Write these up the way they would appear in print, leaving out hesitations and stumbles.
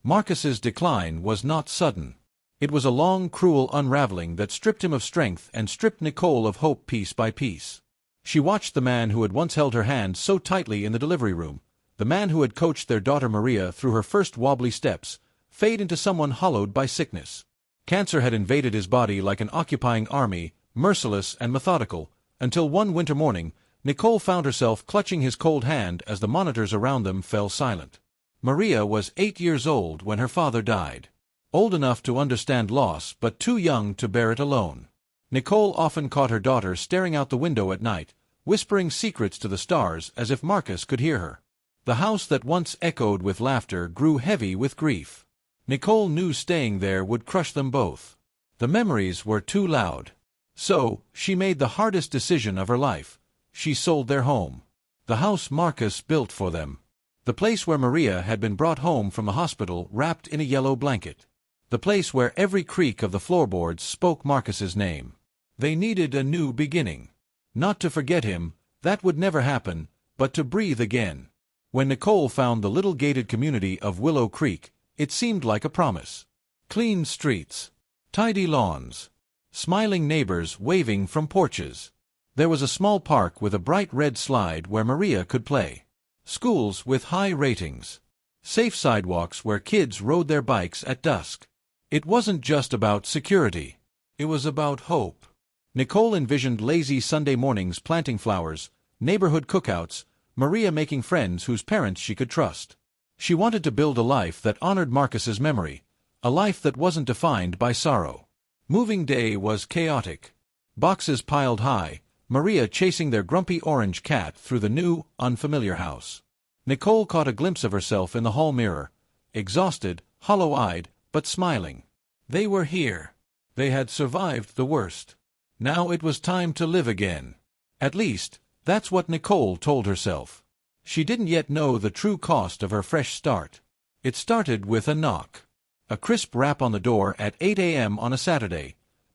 Marcus's decline was not sudden. It was a long, cruel unraveling that stripped him of strength and stripped Nicole of hope piece by piece. She watched the man who had once held her hand so tightly in the delivery room, the man who had coached their daughter Maria through her first wobbly steps, fade into someone hollowed by sickness. Cancer had invaded his body like an occupying army, merciless and methodical, until one winter morning, Nicole found herself clutching his cold hand as the monitors around them fell silent. Maria was 8 years old when her father died. Old enough to understand loss, but too young to bear it alone. Nicole often caught her daughter staring out the window at night, whispering secrets to the stars as if Marcus could hear her. The house that once echoed with laughter grew heavy with grief. Nicole knew staying there would crush them both. The memories were too loud. So, she made the hardest decision of her life. She sold their home. The house Marcus built for them. The place where Maria had been brought home from the hospital wrapped in a yellow blanket. The place where every creak of the floorboards spoke Marcus's name. They needed a new beginning. Not to forget him, that would never happen, but to breathe again. When Nicole found the little gated community of Willow Creek, it seemed like a promise. Clean streets, tidy lawns, smiling neighbors waving from porches. There was a small park with a bright red slide where Maria could play. Schools with high ratings. Safe sidewalks where kids rode their bikes at dusk. It wasn't just about security. It was about hope. Nicole envisioned lazy Sunday mornings planting flowers, neighborhood cookouts, Maria making friends whose parents she could trust. She wanted to build a life that honored Marcus's memory, a life that wasn't defined by sorrow. Moving day was chaotic. Boxes piled high, Maria chasing their grumpy orange cat through the new, unfamiliar house. Nicole caught a glimpse of herself in the hall mirror, exhausted, hollow-eyed, but smiling. They were here. They had survived the worst. Now it was time to live again. At least, that's what Nicole told herself. She didn't yet know the true cost of her fresh start. It started with a knock. A crisp rap on the door at 8 a.m. on a Saturday,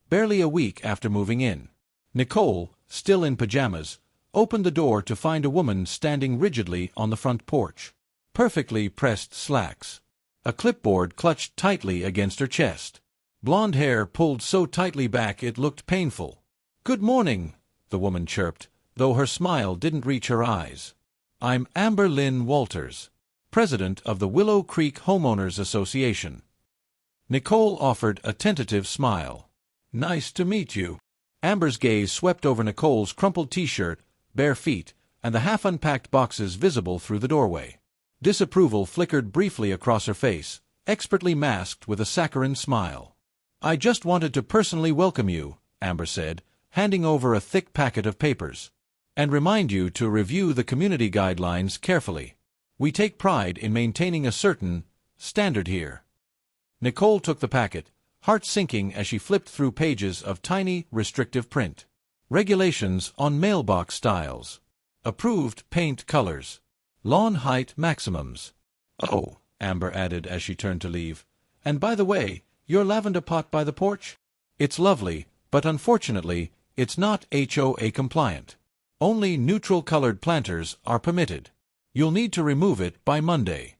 barely a week after moving in. Nicole, still in pajamas, opened the door to find a woman standing rigidly on the front porch. Perfectly pressed slacks. A clipboard clutched tightly against her chest. Blonde hair pulled so tightly back it looked painful. "Good morning," the woman chirped, though her smile didn't reach her eyes. "I'm Amber Lynn Walters, president of the Willow Creek Homeowners Association." Nicole offered a tentative smile. "Nice to meet you." Amber's gaze swept over Nicole's crumpled t-shirt, bare feet, and the half-unpacked boxes visible through the doorway. Disapproval flickered briefly across her face, expertly masked with a saccharine smile. "I just wanted to personally welcome you," Amber said, handing over a thick packet of papers. "And remind you to review the community guidelines carefully. We take pride in maintaining a certain standard here." Nicole took the packet, heart sinking as she flipped through pages of tiny, restrictive print. Regulations on mailbox styles. Approved paint colors. Lawn height maximums. "Oh," Amber added as she turned to leave. "And by the way, your lavender pot by the porch? It's lovely, but unfortunately, it's not HOA compliant. Only neutral-colored planters are permitted. You'll need to remove it by Monday."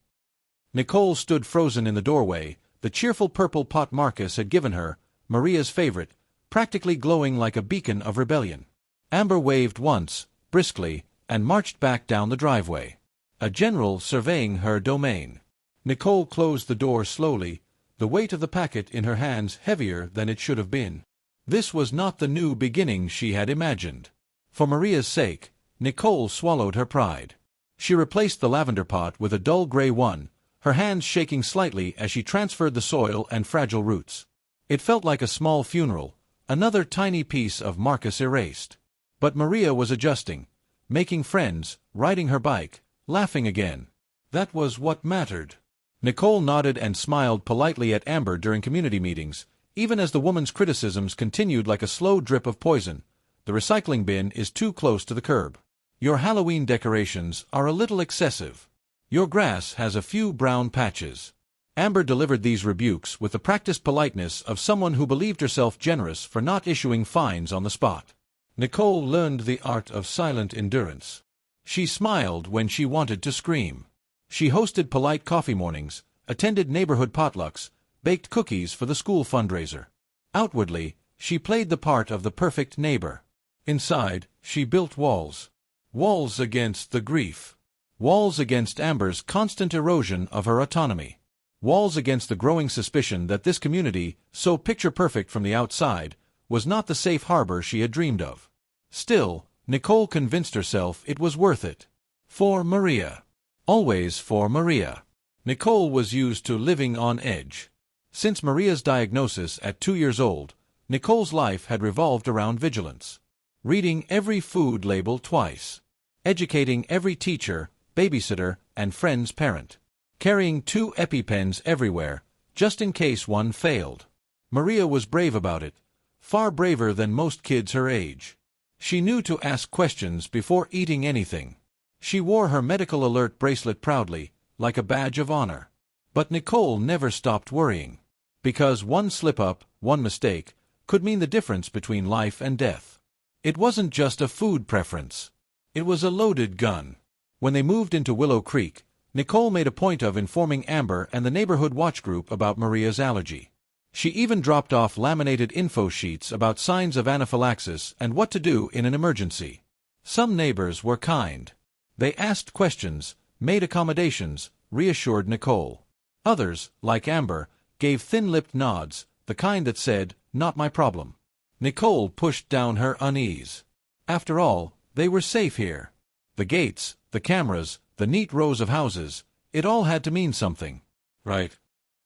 Nicole stood frozen in the doorway, the cheerful purple pot Marcus had given her, Maria's favorite, practically glowing like a beacon of rebellion. Amber waved once, briskly, and marched back down the driveway. A general surveying her domain. Nicole closed the door slowly, the weight of the packet in her hands heavier than it should have been. This was not the new beginning she had imagined. For Maria's sake, Nicole swallowed her pride. She replaced the lavender pot with a dull gray one, her hands shaking slightly as she transferred the soil and fragile roots. It felt like a small funeral, another tiny piece of Marcus erased. But Maria was adjusting, making friends, riding her bike, laughing again. That was what mattered. Nicole nodded and smiled politely at Amber during community meetings, even as the woman's criticisms continued like a slow drip of poison. "The recycling bin is too close to the curb. Your Halloween decorations are a little excessive. Your grass has a few brown patches." Amber delivered these rebukes with the practiced politeness of someone who believed herself generous for not issuing fines on the spot. Nicole learned the art of silent endurance. She smiled when she wanted to scream. She hosted polite coffee mornings, attended neighborhood potlucks, baked cookies for the school fundraiser. Outwardly, she played the part of the perfect neighbor. Inside, she built walls. Walls against the grief. Walls against Amber's constant erosion of her autonomy. Walls against the growing suspicion that this community, so picture-perfect from the outside, was not the safe harbor she had dreamed of. Still, Nicole convinced herself it was worth it. For Maria. Always for Maria. Nicole was used to living on edge. Since Maria's diagnosis at 2 years old, Nicole's life had revolved around vigilance. Reading every food label twice. Educating every teacher, babysitter, and friend's parent. Carrying 2 EpiPens everywhere, just in case one failed. Maria was brave about it, far braver than most kids her age. She knew to ask questions before eating anything. She wore her medical alert bracelet proudly, like a badge of honor. But Nicole never stopped worrying. Because one slip-up, one mistake, could mean the difference between life and death. It wasn't just a food preference. It was a loaded gun. When they moved into Willow Creek, Nicole made a point of informing Amber and the neighborhood watch group about Maria's allergy. She even dropped off laminated info sheets about signs of anaphylaxis and what to do in an emergency. Some neighbors were kind. They asked questions, made accommodations, reassured Nicole. Others, like Amber, gave thin-lipped nods, the kind that said, "Not my problem." Nicole pushed down her unease. After all, they were safe here. The gates, the cameras, the neat rows of houses, it all had to mean something. Right.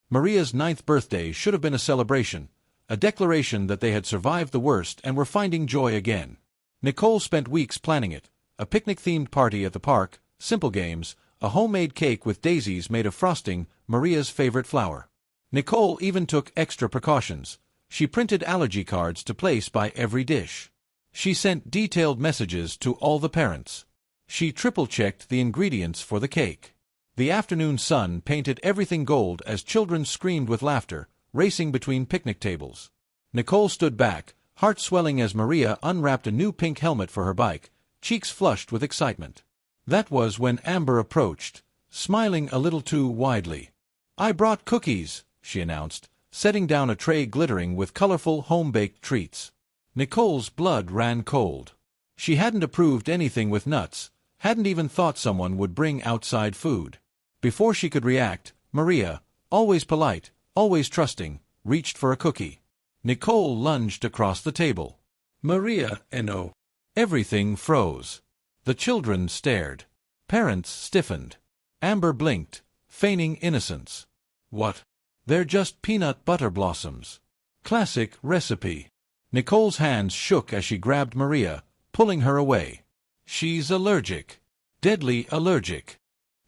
Maria's 9th birthday should have been a celebration, a declaration that they had survived the worst and were finding joy again. Nicole spent weeks planning it, a picnic-themed party at the park, simple games, a homemade cake with daisies made of frosting, Maria's favorite flower. Nicole even took extra precautions. She printed allergy cards to place by every dish. She sent detailed messages to all the parents. She triple-checked the ingredients for the cake. The afternoon sun painted everything gold as children screamed with laughter, racing between picnic tables. Nicole stood back, heart swelling as Maria unwrapped a new pink helmet for her bike, cheeks flushed with excitement. That was when Amber approached, smiling a little too widely. "I brought cookies," she announced, setting down a tray glittering with colorful home-baked treats. Nicole's blood ran cold. She hadn't approved anything with nuts, hadn't even thought someone would bring outside food. Before she could react, Maria, always polite, always trusting, reached for a cookie. Nicole lunged across the table. "Maria, no." Everything froze. The children stared. Parents stiffened. Amber blinked, feigning innocence. "What? They're just peanut butter blossoms." Classic recipe. Nicole's hands shook as she grabbed Maria, pulling her away. "She's allergic. Deadly allergic."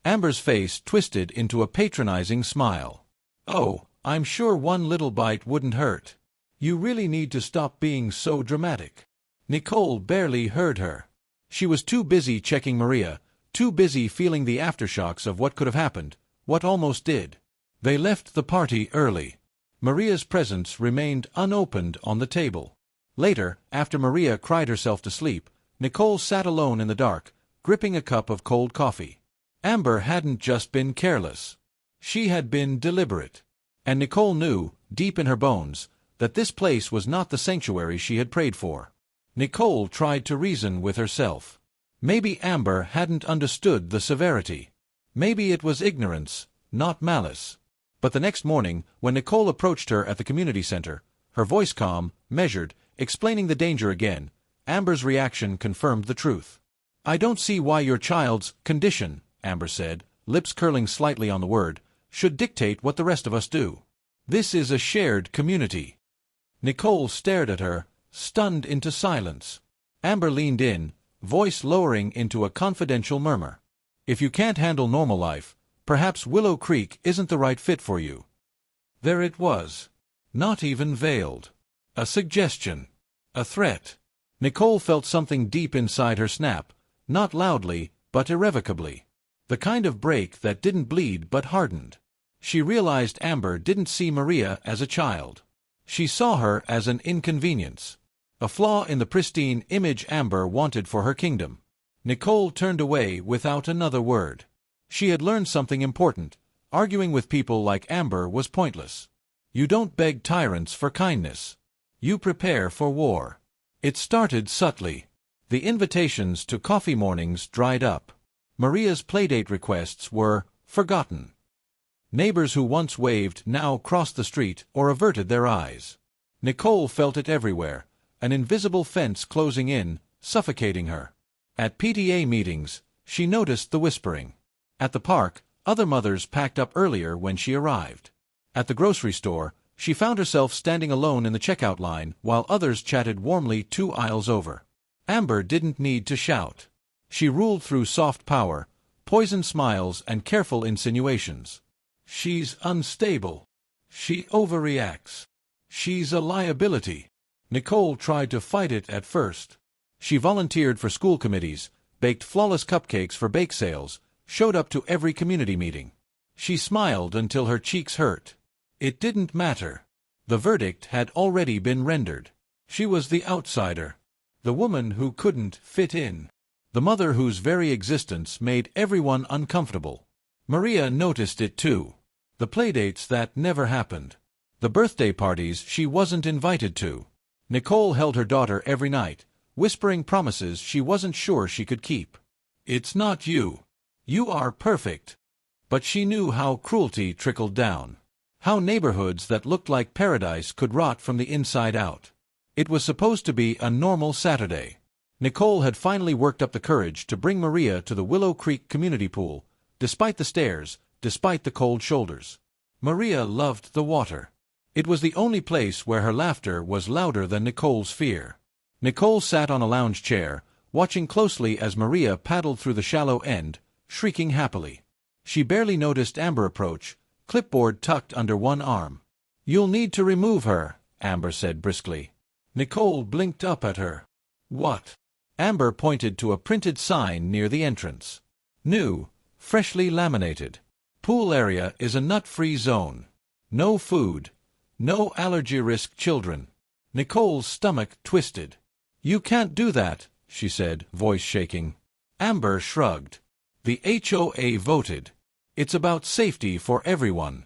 Amber's face twisted into a patronizing smile. "Oh, I'm sure one little bite wouldn't hurt. You really need to stop being so dramatic." Nicole barely heard her. She was too busy checking Maria, too busy feeling the aftershocks of what could have happened, what almost did. They left the party early. Maria's presents remained unopened on the table. Later, after Maria cried herself to sleep, Nicole sat alone in the dark, gripping a cup of cold coffee. Amber hadn't just been careless. She had been deliberate. And Nicole knew, deep in her bones, that this place was not the sanctuary she had prayed for. Nicole tried to reason with herself. Maybe Amber hadn't understood the severity. Maybe it was ignorance, not malice. But the next morning, when Nicole approached her at the community center, her voice calm, measured, explaining the danger again, Amber's reaction confirmed the truth. "I don't see why your child's condition," Amber said, lips curling slightly on the word, "should dictate what the rest of us do. This is a shared community." Nicole stared at her, stunned into silence. Amber leaned in, voice lowering into a confidential murmur. "If you can't handle normal life, perhaps Willow Creek isn't the right fit for you." There it was. Not even veiled. A suggestion. A threat. Nicole felt something deep inside her snap, not loudly, but irrevocably. The kind of break that didn't bleed but hardened. She realized Amber didn't see Maria as a child. She saw her as an inconvenience. A flaw in the pristine image Amber wanted for her kingdom. Nicole turned away without another word. She had learned something important. Arguing with people like Amber was pointless. You don't beg tyrants for kindness. You prepare for war. It started subtly. The invitations to coffee mornings dried up. Maria's playdate requests were forgotten. Neighbors who once waved now crossed the street or averted their eyes. Nicole felt it everywhere, an invisible fence closing in, suffocating her. At PTA meetings, she noticed the whispering. At the park, other mothers packed up earlier when she arrived. At the grocery store, she found herself standing alone in the checkout line while others chatted warmly 2 aisles over. Amber didn't need to shout. She ruled through soft power, poisoned smiles and careful insinuations. She's unstable. She overreacts. She's a liability. Nicole tried to fight it at first. She volunteered for school committees, baked flawless cupcakes for bake sales, showed up to every community meeting. She smiled until her cheeks hurt. It didn't matter. The verdict had already been rendered. She was the outsider. The woman who couldn't fit in. The mother whose very existence made everyone uncomfortable. Maria noticed it too. The playdates that never happened. The birthday parties she wasn't invited to. Nicole held her daughter every night, whispering promises she wasn't sure she could keep. It's not you. You are perfect. But she knew how cruelty trickled down. How neighborhoods that looked like paradise could rot from the inside out. It was supposed to be a normal Saturday. Nicole had finally worked up the courage to bring Maria to the Willow Creek community pool, despite the stares, despite the cold shoulders. Maria loved the water. It was the only place where her laughter was louder than Nicole's fear. Nicole sat on a lounge chair, watching closely as Maria paddled through the shallow end, shrieking happily. She barely noticed Amber approach, clipboard tucked under one arm. "You'll need to remove her," Amber said briskly. Nicole blinked up at her. "What?" Amber pointed to a printed sign near the entrance. "New, freshly laminated. Pool area is a nut-free zone. No food. No allergy risk children." Nicole's stomach twisted. "You can't do that," she said, voice shaking. Amber shrugged. "The HOA voted. It's about safety for everyone."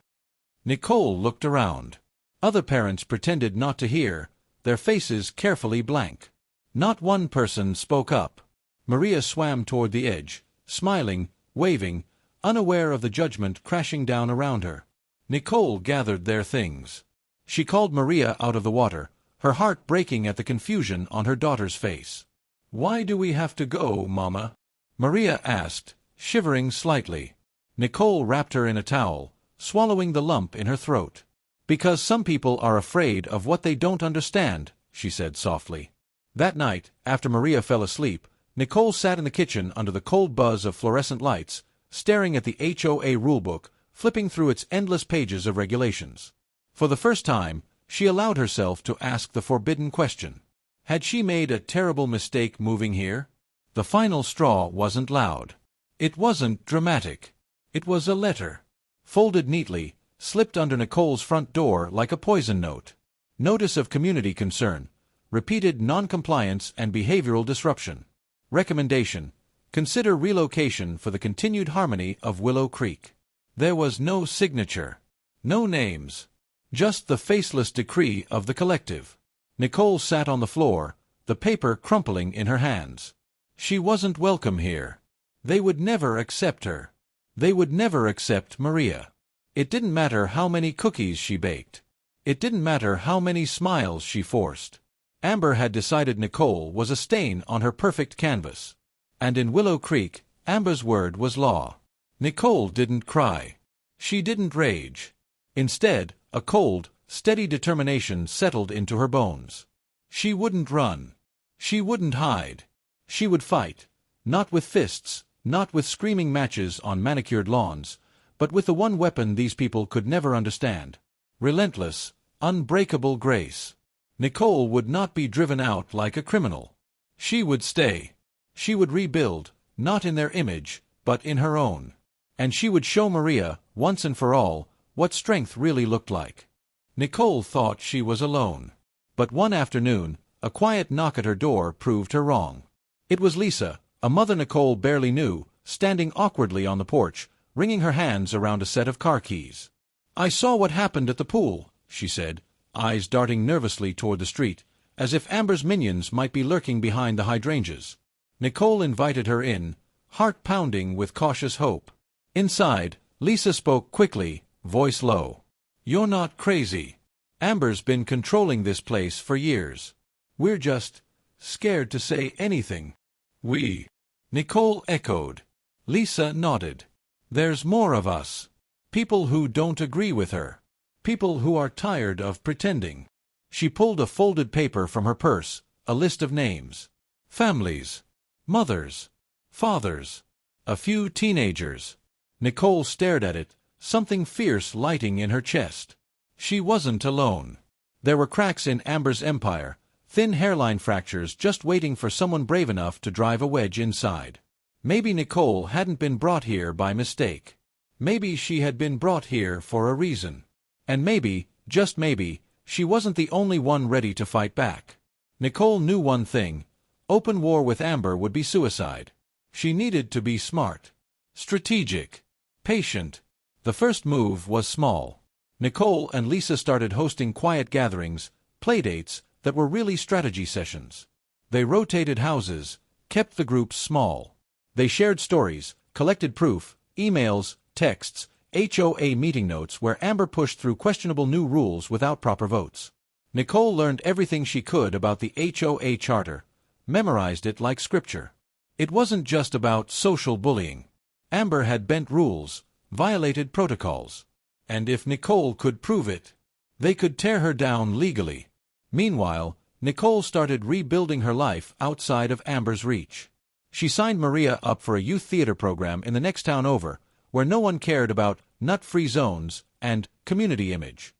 Nicole looked around. Other parents pretended not to hear, their faces carefully blank. Not one person spoke up. Maria swam toward the edge, smiling, waving, unaware of the judgment crashing down around her. Nicole gathered their things. She called Maria out of the water, her heart breaking at the confusion on her daughter's face. "Why do we have to go, Mama?" Maria asked, shivering slightly. Nicole wrapped her in a towel, swallowing the lump in her throat. "Because some people are afraid of what they don't understand," she said softly. That night, after Maria fell asleep, Nicole sat in the kitchen under the cold buzz of fluorescent lights, staring at the HOA rulebook, flipping through its endless pages of regulations. For the first time, she allowed herself to ask the forbidden question. Had she made a terrible mistake moving here? The final straw wasn't loud. It wasn't dramatic. It was a letter. Folded neatly, slipped under Nicole's front door like a poison note. Notice of community concern. Repeated non-compliance and behavioral disruption. Recommendation: consider relocation for the continued harmony of Willow Creek. There was no signature. No names. Just the faceless decree of the collective. Nicole sat on the floor, the paper crumpling in her hands. She wasn't welcome here. They would never accept her. They would never accept Maria. It didn't matter how many cookies she baked. It didn't matter how many smiles she forced. Amber had decided Nicole was a stain on her perfect canvas. And in Willow Creek, Amber's word was law. Nicole didn't cry. She didn't rage. Instead, a cold, steady determination settled into her bones. She wouldn't run. She wouldn't hide. She would fight. Not with fists, not with screaming matches on manicured lawns, but with the one weapon these people could never understand. Relentless, unbreakable grace. Nicole would not be driven out like a criminal. She would stay. She would rebuild, not in their image, but in her own. And she would show Maria, once and for all, what strength really looked like. Nicole thought she was alone. But one afternoon, a quiet knock at her door proved her wrong. It was Lisa, a mother Nicole barely knew, standing awkwardly on the porch, wringing her hands around a set of car keys. "I saw what happened at the pool," she said, eyes darting nervously toward the street, as if Amber's minions might be lurking behind the hydrangeas. Nicole invited her in, heart pounding with cautious hope. Inside, Lisa spoke quickly, voice low. "You're not crazy. Amber's been controlling this place for years. We're just scared to say anything." "We?" Nicole echoed. Lisa nodded. "There's more of us. People who don't agree with her. People who are tired of pretending." She pulled a folded paper from her purse, a list of names. Families. Mothers. Fathers. A few teenagers. Nicole stared at it, something fierce lighting in her chest. She wasn't alone. There were cracks in Amber's empire, thin hairline fractures just waiting for someone brave enough to drive a wedge inside. Maybe Nicole hadn't been brought here by mistake. Maybe she had been brought here for a reason. And maybe, just maybe, she wasn't the only one ready to fight back. Nicole knew one thing: open war with Amber would be suicide. She needed to be smart, strategic, patient. The first move was small. Nicole and Lisa started hosting quiet gatherings, playdates, that were really strategy sessions. They rotated houses, kept the groups small. They shared stories, collected proof, emails, texts, HOA meeting notes where Amber pushed through questionable new rules without proper votes. Nicole learned everything she could about the HOA charter, memorized it like scripture. It wasn't just about social bullying. Amber had bent rules, violated protocols. And if Nicole could prove it, they could tear her down legally. Meanwhile, Nicole started rebuilding her life outside of Amber's reach. She signed Maria up for a youth theater program in the next town over, where no one cared about nut-free zones and community image.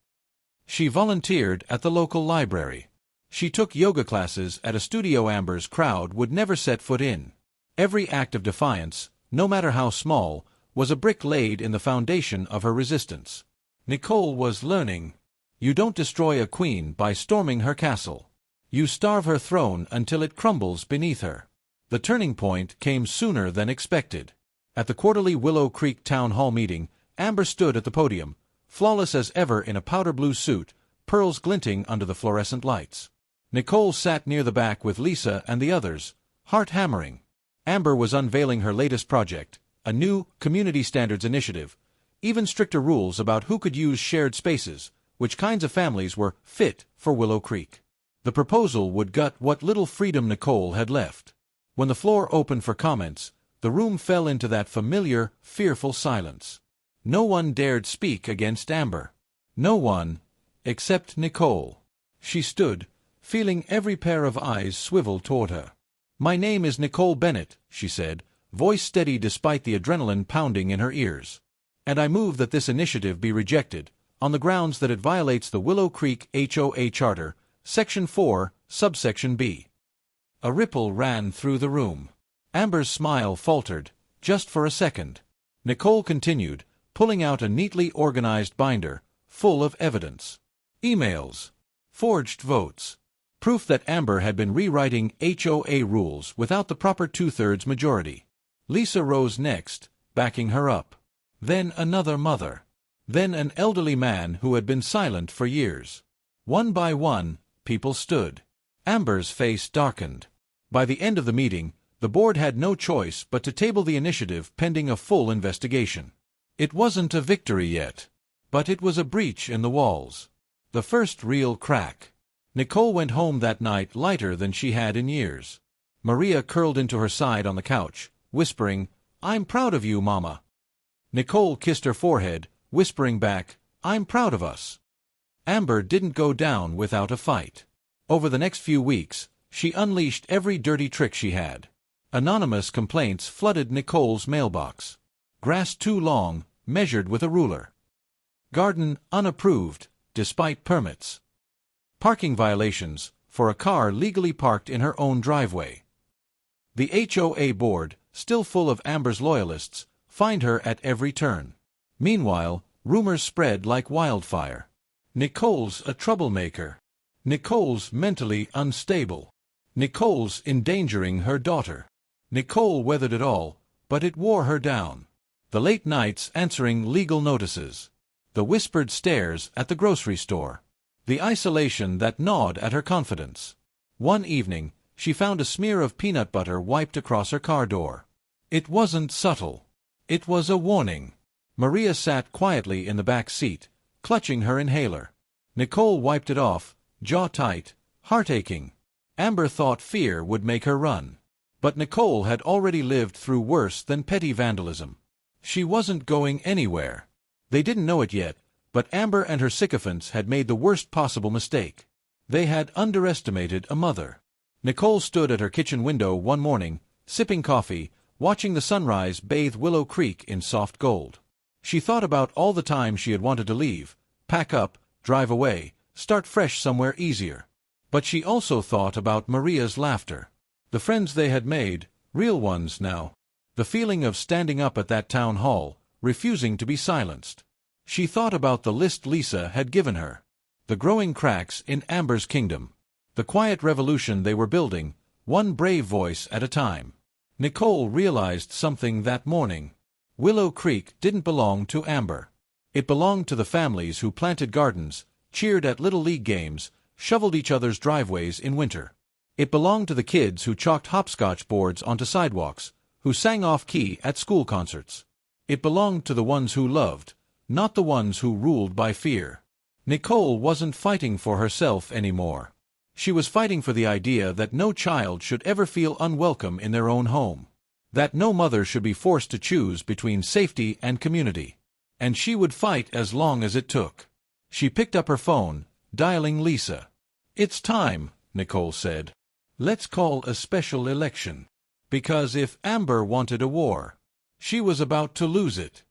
She volunteered at the local library. She took yoga classes at a studio Amber's crowd would never set foot in. Every act of defiance, no matter how small, was a brick laid in the foundation of her resistance. Nicole was learning. You don't destroy a queen by storming her castle. You starve her throne until it crumbles beneath her. The turning point came sooner than expected. At the quarterly Willow Creek Town Hall meeting, Amber stood at the podium, flawless as ever in a powder blue suit, pearls glinting under the fluorescent lights. Nicole sat near the back with Lisa and the others, heart hammering. Amber was unveiling her latest project, a new community standards initiative, even stricter rules about who could use shared spaces, which kinds of families were fit for Willow Creek. The proposal would gut what little freedom Nicole had left. When the floor opened for comments, the room fell into that familiar, fearful silence. No one dared speak against Amber. No one, except Nicole. She stood, feeling every pair of eyes swivel toward her. "My name is Nicole Bennett," she said, voice steady despite the adrenaline pounding in her ears. "And I move that this initiative be rejected, on the grounds that it violates the Willow Creek HOA Charter, Section 4, Subsection B." A ripple ran through the room. Amber's smile faltered, just for a second. Nicole continued, pulling out a neatly organized binder, full of evidence. Emails. Forged votes. Proof that Amber had been rewriting HOA rules without the proper two-thirds majority. Lisa rose next, backing her up. Then another mother. Then an elderly man who had been silent for years. One by one, people stood. Amber's face darkened. By the end of the meeting, the board had no choice but to table the initiative pending a full investigation. It wasn't a victory yet, but it was a breach in the walls. The first real crack. Nicole went home that night lighter than she had in years. Maria curled into her side on the couch, whispering, "I'm proud of you, Mama." Nicole kissed her forehead, whispering back, "I'm proud of us." Amber didn't go down without a fight. Over the next few weeks, she unleashed every dirty trick she had. Anonymous complaints flooded Nicole's mailbox. Grass too long, measured with a ruler. Garden unapproved, despite permits. Parking violations, for a car legally parked in her own driveway. The HOA board, still full of Amber's loyalists, fined her at every turn. Meanwhile, rumors spread like wildfire. Nicole's a troublemaker. Nicole's mentally unstable. Nicole's endangering her daughter. Nicole weathered it all, but it wore her down. The late nights answering legal notices. The whispered stares at the grocery store. The isolation that gnawed at her confidence. One evening, she found a smear of peanut butter wiped across her car door. It wasn't subtle. It was a warning. Maria sat quietly in the back seat, clutching her inhaler. Nicole wiped it off, jaw tight, heart aching. Amber thought fear would make her run. But Nicole had already lived through worse than petty vandalism. She wasn't going anywhere. They didn't know it yet, but Amber and her sycophants had made the worst possible mistake. They had underestimated a mother. Nicole stood at her kitchen window one morning, sipping coffee, watching the sunrise bathe Willow Creek in soft gold. She thought about all the time she had wanted to leave, pack up, drive away, start fresh somewhere easier. But she also thought about Maria's laughter. The friends they had made, real ones now. The feeling of standing up at that town hall, refusing to be silenced. She thought about the list Lisa had given her. The growing cracks in Amber's kingdom. The quiet revolution they were building, one brave voice at a time. Nicole realized something that morning. Willow Creek didn't belong to Amber. It belonged to the families who planted gardens, cheered at Little League games, shoveled each other's driveways in winter. It belonged to the kids who chalked hopscotch boards onto sidewalks, who sang off-key at school concerts. It belonged to the ones who loved, not the ones who ruled by fear. Nicole wasn't fighting for herself anymore. She was fighting for the idea that no child should ever feel unwelcome in their own home. That no mother should be forced to choose between safety and community. And she would fight as long as it took. She picked up her phone, dialing Lisa. "It's time," Nicole said. "Let's call a special election." Because if Amber wanted a war, she was about to lose it.